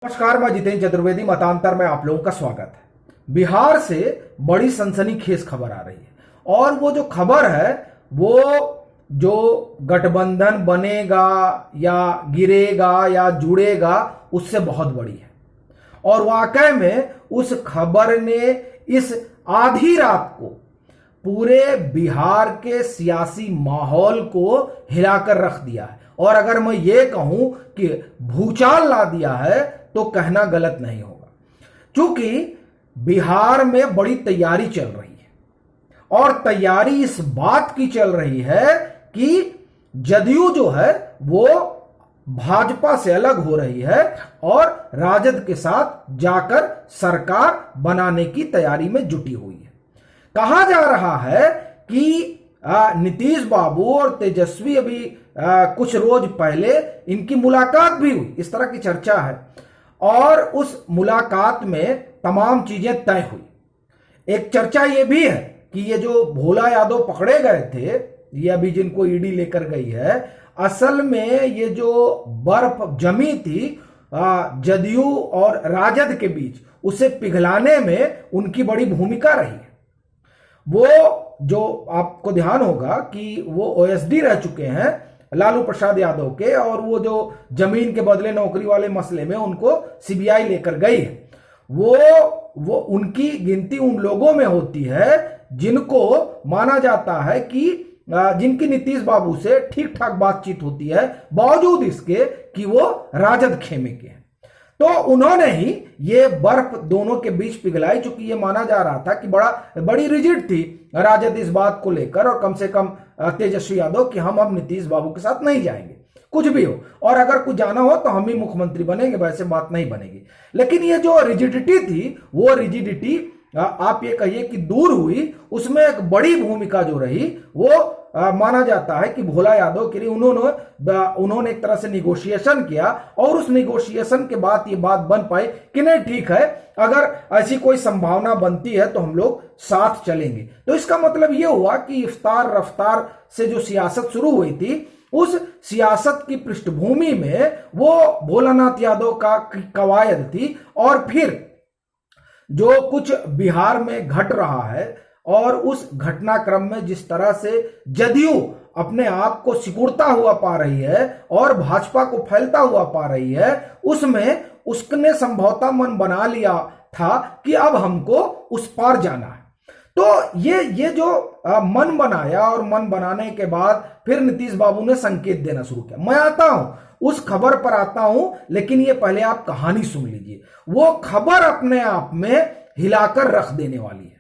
नमस्कार, मैं जितेंद्र चतुर्वेदी। मतांतर में आप लोगों का स्वागत है। बिहार से बड़ी सनसनीखेज खबर आ रही है और वो जो खबर है वो जो गठबंधन बनेगा या गिरेगा या जुड़ेगा उससे बहुत बड़ी है। और वाकई में उस खबर ने इस आधी रात को पूरे बिहार के सियासी माहौल को हिलाकर रख दिया है। और अगर मैं ये कहूं कि भूचाल ला दिया है तो कहना गलत नहीं होगा, क्योंकि बिहार में बड़ी तैयारी चल रही है। और तैयारी इस बात की चल रही है कि जदयू जो है वो भाजपा से अलग हो रही है और राजद के साथ जाकर सरकार बनाने की तैयारी में जुटी हुई है। कहा जा रहा है कि नीतीश बाबू और तेजस्वी अभी कुछ रोज पहले इनकी मुलाकात भी हुई, इस तरह की चर्चा है। और उस मुलाकात में तमाम चीजें तय हुई। एक चर्चा यह भी है कि ये जो भोला यादव पकड़े गए थे, ये अभी जिनको ईडी लेकर गई है, असल में ये जो बर्फ जमी थी जदयू और राजद के बीच, उसे पिघलाने में उनकी बड़ी भूमिका रही है। वो जो आपको ध्यान होगा कि वो ओएसडी रह चुके हैं लालू प्रसाद यादव के, और वो जो जमीन के बदले नौकरी वाले मसले में उनको सीबीआई लेकर गई है, वो उनकी गिनती उन लोगों में होती है जिनको माना जाता है कि जिनकी नीतीश बाबू से ठीक ठाक बातचीत होती है, बावजूद इसके कि वो राजद खेमे के हैं। तो उन्होंने ही ये बर्फ दोनों के बीच पिघलाई, चूंकि ये माना जा रहा था कि बड़ी रिजिड थी राजद इस बात को लेकर, और कम से कम तेजस्वी यादव कि हम अब नीतीश बाबू के साथ नहीं जाएंगे, कुछ भी हो, और अगर कुछ जाना हो तो हम ही मुख्यमंत्री बनेंगे, वैसे बात नहीं बनेगी। लेकिन ये जो रिजिडिटी थी, वो रिजिडिटी आप ये कहिए कि दूर हुई। उसमें एक बड़ी भूमिका जो रही वो माना जाता है कि भोला यादव के लिए उन्होंने एक तरह से निगोशिएशन किया, और उस निगोशिएशन के बाद ये बात बन पाई कि नहीं ठीक है, अगर ऐसी कोई संभावना बनती है तो हम लोग साथ चलेंगे। तो इसका मतलब ये हुआ कि इफ्तार रफ्तार से जो सियासत शुरू हुई थी, उस सियासत की पृष्ठभूमि में वो भोलानाथ यादव का कवायद थी। और फिर जो कुछ बिहार में घट रहा है और उस घटनाक्रम में जिस तरह से जदयू अपने आप को सिकुड़ता हुआ पा रही है और भाजपा को फैलता हुआ पा रही है, उसमें उसने संभवतः मन बना लिया था कि अब हमको उस पार जाना है। तो ये जो मन बनाया, और मन बनाने के बाद फिर नीतीश बाबू ने संकेत देना शुरू किया। मैं आता हूं, उस खबर पर आता हूं, लेकिन ये पहले आप कहानी सुन लीजिए। वो खबर अपने आप में हिलाकर रख देने वाली है,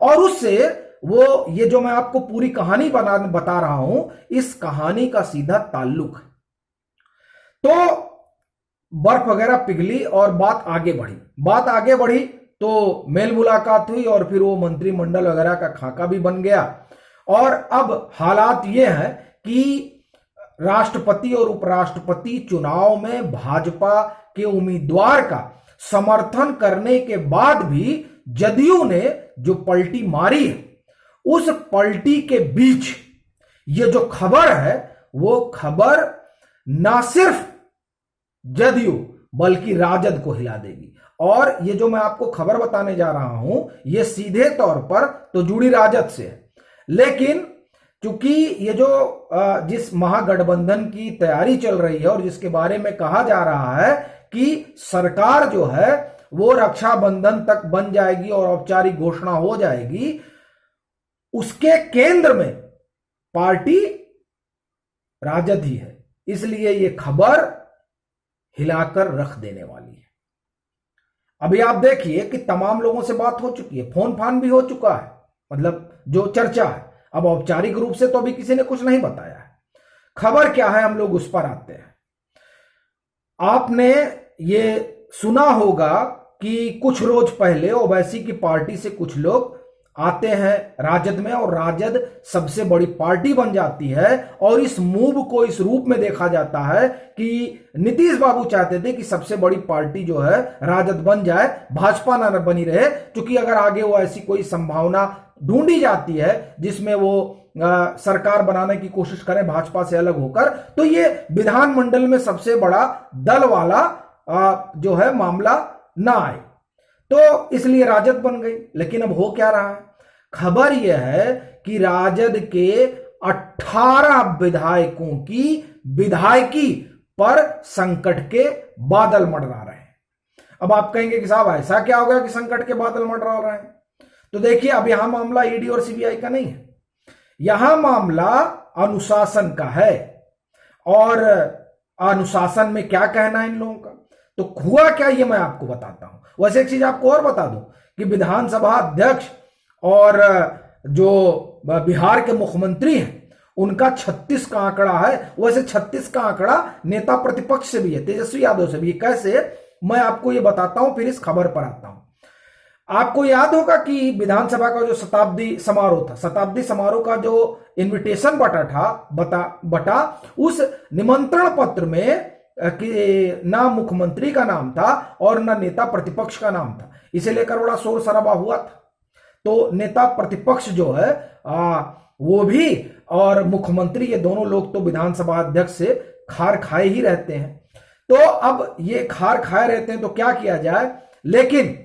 और उससे वो ये जो मैं आपको पूरी कहानी बता रहा हूं, इस कहानी का सीधा ताल्लुक है। तो बर्फ वगैरह पिघली और बात आगे बढ़ी तो मेल मुलाकात हुई, और फिर वो मंत्रिमंडल वगैरह का खाका भी बन गया। और अब हालात ये हैं कि राष्ट्रपति और उपराष्ट्रपति चुनाव में भाजपा के उम्मीदवार का समर्थन करने के बाद भी जदयू ने जो पलटी मारी है, उस पलटी के बीच ये जो खबर है, वो खबर ना सिर्फ जदयू बल्कि राजद को हिला देगी। और ये जो मैं आपको खबर बताने जा रहा हूं, ये सीधे तौर पर तो जुड़ी राजद से है, लेकिन क्योंकि ये जो जिस महागठबंधन की तैयारी चल रही है और जिसके बारे में कहा जा रहा है कि सरकार जो है वो रक्षाबंधन तक बन जाएगी और औपचारिक घोषणा हो जाएगी, उसके केंद्र में पार्टी राजद ही है। इसलिए ये खबर हिलाकर रख देने वाली है। अभी आप देखिए कि तमाम लोगों से बात हो चुकी है, फोन फान भी हो चुका है, मतलब जो चर्चा है। अब औपचारिक रूप से तो अभी किसी ने कुछ नहीं बताया है। खबर क्या है, हम लोग उस पर आते हैं। आपने ये सुना होगा कि कुछ रोज पहले ओवैसी की पार्टी से कुछ लोग आते हैं राजद में, और राजद सबसे बड़ी पार्टी बन जाती है। और इस मूव को इस रूप में देखा जाता है कि नीतीश बाबू चाहते थे कि सबसे बड़ी पार्टी जो है राजद बन जाए, भाजपा ना बनी रहे, क्योंकि अगर आगे वो ऐसी कोई संभावना ढूंढी जाती है जिसमें वो सरकार बनाने की कोशिश करें भाजपा से अलग होकर, तो ये विधानमंडल में सबसे बड़ा दल वाला जो है मामला ना आए, तो इसलिए राजद बन गई। लेकिन अब हो क्या रहा है, खबर यह है कि राजद के 18 विधायकों की विधायकी पर संकट के बादल मंडरा रहे हैं। अब आप कहेंगे कि साहब ऐसा क्या होगा कि संकट के बादल मंडरा रहे हैं? तो देखिए, अब यहां मामला ईडी और सीबीआई का नहीं है, यहां मामला अनुशासन का है। और अनुशासन में क्या कहना है इन लोगों का, तो हुआ क्या ये मैं आपको बताता हूं। वैसे एक चीज आपको और बता दूं कि विधानसभा अध्यक्ष और जो बिहार के मुख्यमंत्री हैं उनका 36 का आंकड़ा है। वैसे 36 का आंकड़ा नेता प्रतिपक्ष से भी है, तेजस्वी यादव से भी। कैसे, मैं आपको ये बताता हूं, फिर इस खबर पर आता हूं। आपको याद होगा कि विधानसभा का जो शताब्दी समारोह था, शताब्दी समारोह का जो इनविटेशन बटा उस निमंत्रण पत्र में कि ना मुख्यमंत्री का नाम था और ना नेता प्रतिपक्ष का नाम था। इसे लेकर बड़ा शोर शराबा हुआ था। तो नेता प्रतिपक्ष जो है वो भी और मुख्यमंत्री, ये दोनों लोग तो विधानसभा अध्यक्ष से खार खाए ही रहते हैं। तो अब ये खार खाए रहते हैं तो क्या किया जाए, लेकिन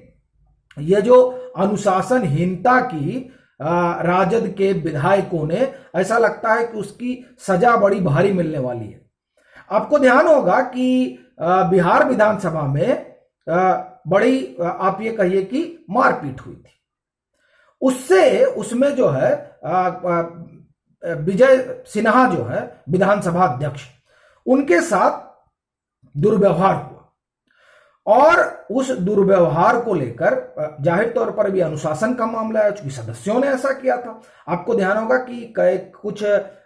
ये जो अनुशासनहीनता की राजद के विधायकों ने, ऐसा लगता है कि उसकी सजा बड़ी भारी मिलने वाली है। आपको ध्यान होगा कि बिहार विधानसभा में बड़ी आप ये कहिए कि मारपीट हुई थी। उसमें जो है विजय सिन्हा जो है विधानसभा अध्यक्ष, उनके साथ दुर्व्यवहार हुआ। और उस दुर्व्यवहार को लेकर जाहिर तौर पर भी अनुशासन का मामला है, चूंकि सदस्यों ने ऐसा किया था। आपको ध्यान होगा कि कुछ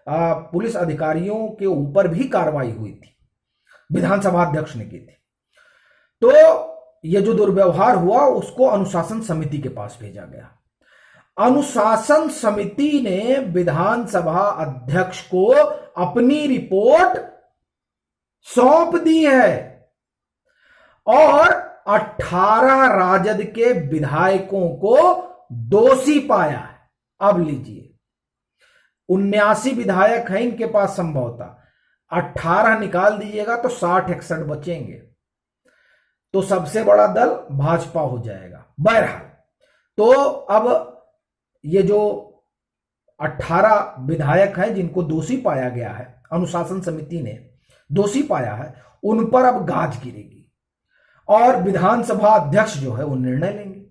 पुलिस अधिकारियों के ऊपर भी कार्रवाई हुई थी, विधानसभा अध्यक्ष ने की थी। तो ये जो दुर्व्यवहार हुआ उसको अनुशासन समिति के पास भेजा गया। अनुशासन समिति ने विधानसभा अध्यक्ष को अपनी रिपोर्ट सौंप दी है और 18 राजद के विधायकों को दोषी पाया है। अब लीजिए, 79 विधायक हैं इनके पास, संभवतः 18 निकाल दीजिएगा तो 60-61 बचेंगे, तो सबसे बड़ा दल भाजपा हो जाएगा। बहरहाल, तो अब ये जो 18 विधायक हैं जिनको दोषी पाया गया है, अनुशासन समिति ने दोषी पाया है, उन पर अब गाज गिरेगी और विधानसभा अध्यक्ष जो है वो निर्णय लेंगे।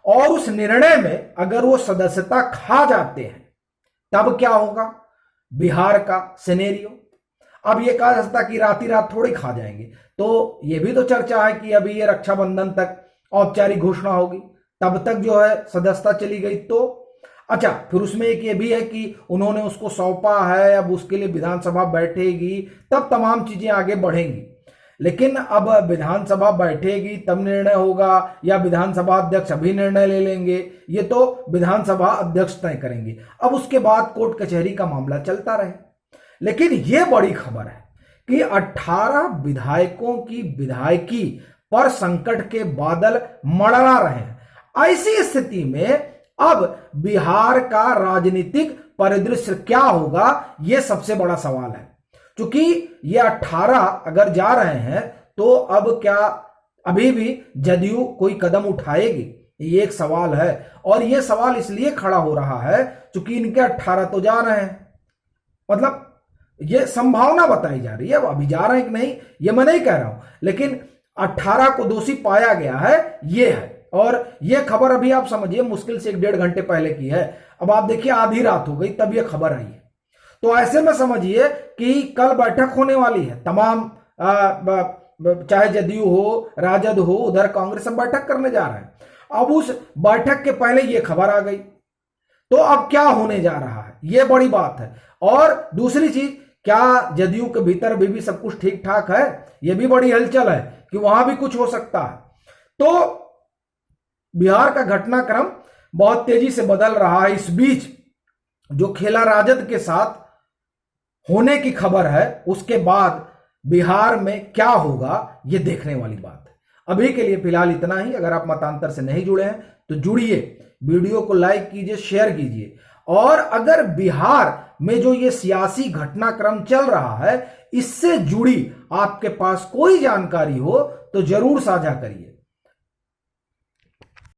और उस निर्णय में अगर वो सदस्यता खा जाते हैं तब क्या होगा, बिहार का सिनेरियो। अब ये कहा जा सकता कि रात ही रात थोड़ी खा जाएंगे, तो ये भी तो चर्चा है कि अभी ये रक्षाबंधन तक औपचारिक घोषणा होगी, तब तक जो है सदस्यता चली गई तो अच्छा। फिर उसमें एक ये भी है कि उन्होंने उसको सौंपा है, अब उसके लिए विधानसभा बैठेगी, तब तमाम चीजें आगे बढ़ेंगी। लेकिन अब विधानसभा बैठेगी तब निर्णय होगा या विधानसभा अध्यक्ष अभी निर्णय ले लेंगे, ये तो विधानसभा अध्यक्ष तय करेंगे। अब उसके बाद कोर्ट कचहरी का मामला चलता रहे। लेकिन ये बड़ी खबर है कि 18 विधायकों की विधायकी पर संकट के बादल मंडरा रहे हैं। ऐसी स्थिति में अब बिहार का राजनीतिक परिदृश्य क्या होगा, यह सबसे बड़ा सवाल है। क्योंकि ये 18 अगर जा रहे हैं तो अब क्या अभी भी जदयू कोई कदम उठाएगी, ये एक सवाल है। और ये सवाल इसलिए खड़ा हो रहा है क्योंकि इनके 18 तो जा रहे हैं, मतलब ये संभावना बताई जा रही है। अभी जा रहे हैं कि नहीं ये मैं नहीं कह रहा हूं, लेकिन 18 को दोषी पाया गया है, ये है। और ये खबर अभी आप समझिए मुश्किल से 1-1.5 घंटे पहले की है। अब आप देखिए आधी रात हो गई तब ये खबर आई है। तो ऐसे में समझिए कि कल बैठक होने वाली है, तमाम चाहे जदयू हो, राजद हो, उधर कांग्रेस सब बैठक करने जा रहे हैं। अब उस बैठक के पहले ये खबर आ गई, तो अब क्या होने जा रहा है, ये बड़ी बात है। और दूसरी चीज, क्या जदयू के भीतर भी सब कुछ ठीक ठाक है, ये भी बड़ी हलचल है कि वहां भी कुछ हो सकता है। तो बिहार का घटनाक्रम बहुत तेजी से बदल रहा है। इस बीच जो खेला राजद के साथ होने की खबर है, उसके बाद बिहार में क्या होगा ये देखने वाली बात है। अभी के लिए फिलहाल इतना ही। अगर आप मतांतर से नहीं जुड़े हैं तो जुड़िए, वीडियो को लाइक कीजिए, शेयर कीजिए और अगर बिहार में जो ये सियासी घटनाक्रम चल रहा है इससे जुड़ी आपके पास कोई जानकारी हो तो जरूर साझा करिए।